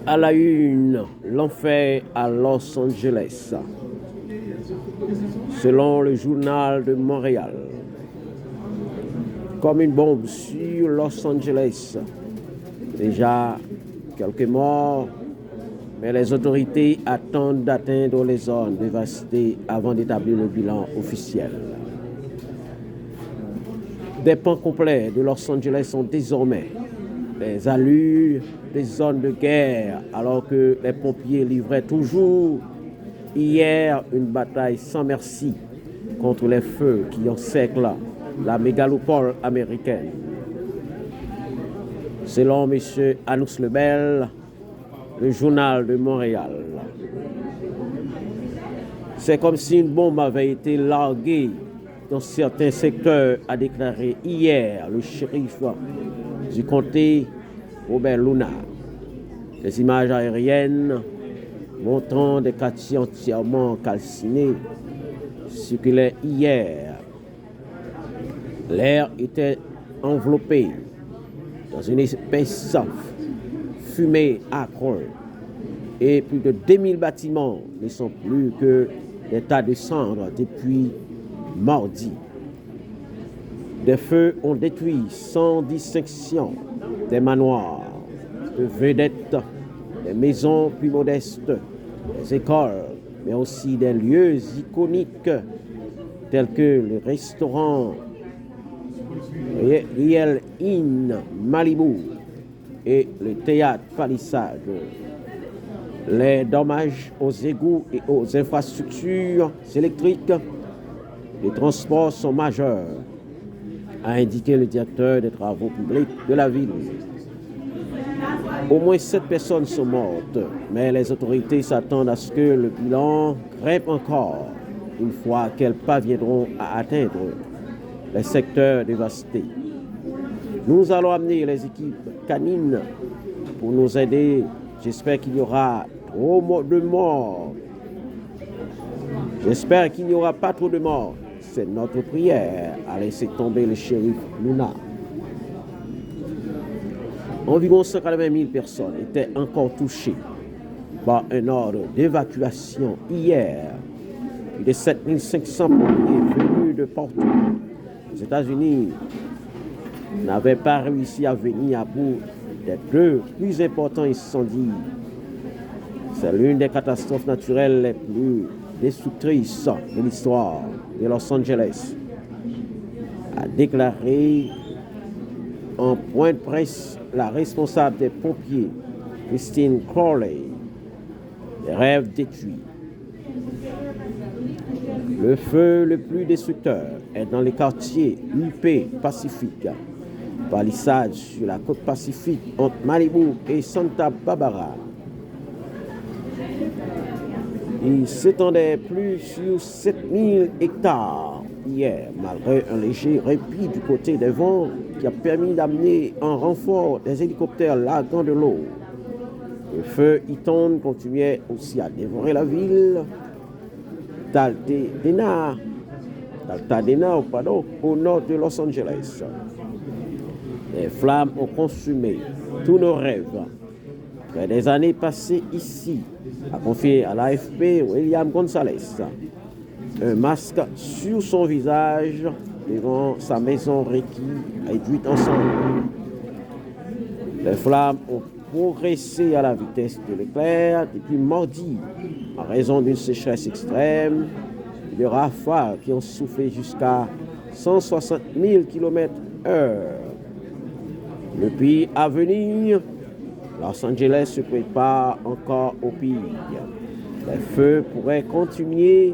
À la une, l'enfer à Los Angeles. Selon le journal de Montréal, comme une bombe sur Los Angeles. Déjà quelques morts, mais les autorités attendent d'atteindre les zones dévastées avant d'établir le bilan officiel. Des pans complets de Los Angeles sont désormais les allures des zones de guerre, alors que les pompiers livraient toujours hier une bataille sans merci contre les feux qui encerclent la mégalopole américaine. Selon M. Anous Lebel, le journal de Montréal, c'est comme si une bombe avait été larguée dans certains secteurs, a déclaré hier le shérif du comté Robert Luna. Les images aériennes montrant des quartiers entièrement calcinés circulaient hier. L'air était enveloppé dans une épaisse fumée âcre et plus de 2000 bâtiments ne sont plus que des tas de cendres depuis mardi. Des feux ont détruit sans distinction des manoirs, de vedettes, des maisons plus modestes, des écoles, mais aussi des lieux iconiques tels que le restaurant Riel Inn Malibu et le théâtre Palisade. Les dommages aux égouts et aux infrastructures électriques et transports sont majeurs, a indiqué le directeur des travaux publics de la ville. Au moins 7 personnes sont mortes, mais les autorités s'attendent à ce que le bilan grimpe encore une fois qu'elles parviendront à atteindre les secteurs dévastés. Nous allons amener les équipes canines pour nous aider. J'espère qu'il y aura trop de morts. J'espère qu'il n'y aura pas trop de morts. C'est notre prière, a laissé tomber le shérif Luna. Environ 180 000 personnes étaient encore touchées par un ordre d'évacuation hier. Plus de 7 500 pompiers venus de partout. Les États-Unis n'avaient pas réussi à venir à bout des 2 plus importants incendies. C'est l'une des catastrophes naturelles les plus destructrices de l'histoire de Los Angeles, a déclaré en point de presse la responsable des pompiers, Christine Crowley. Les rêves détruits. Le feu le plus destructeur est dans les quartiers UP Pacifique, Palisades sur la côte Pacifique entre Malibu et Santa Barbara. Il s'étendait plus sur 7000 hectares hier, malgré un léger répit du côté des vents qui a permis d'amener en renfort des hélicoptères larguant de l'eau. Le feu Eaton continuait aussi à dévorer la ville d'Altadena, au nord de Los Angeles. Les flammes ont consumé tous nos rêves. Après des années passées ici, a confié à l'AFP William Gonzalez, un masque sur son visage devant sa maison réduite ensemble. Les flammes ont progressé à la vitesse de l'éclair depuis mardi en raison d'une sécheresse extrême et de rafales qui ont soufflé jusqu'à 160 000 km/h. Le pays à venir, Los Angeles se prépare encore au pire. Les feux pourraient continuer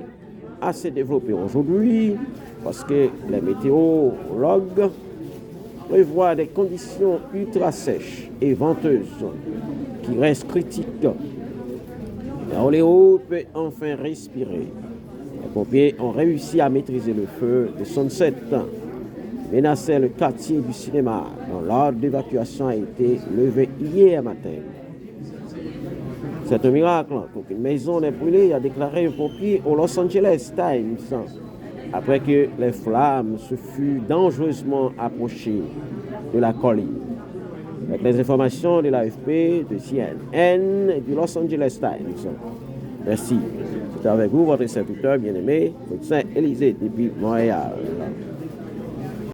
à se développer aujourd'hui parce que les météorologues prévoient des conditions ultra sèches et venteuses qui restent critiques. Hollywood peut enfin respirer. Les pompiers ont réussi à maîtriser le feu de Sunset qui menaçait le quartier du cinéma, dont l'ordre d'évacuation a été levé hier matin. C'est un miracle qu'aucune maison n'ait brûlé, a déclaré un pompier au Los Angeles Times, après que les flammes se furent dangereusement approchées de la colline. avec les informations de l'AFP, de CNN et du Los Angeles Times. Merci. C'est avec vous, votre serviteur bien-aimé, Médecin Élisée depuis Montréal.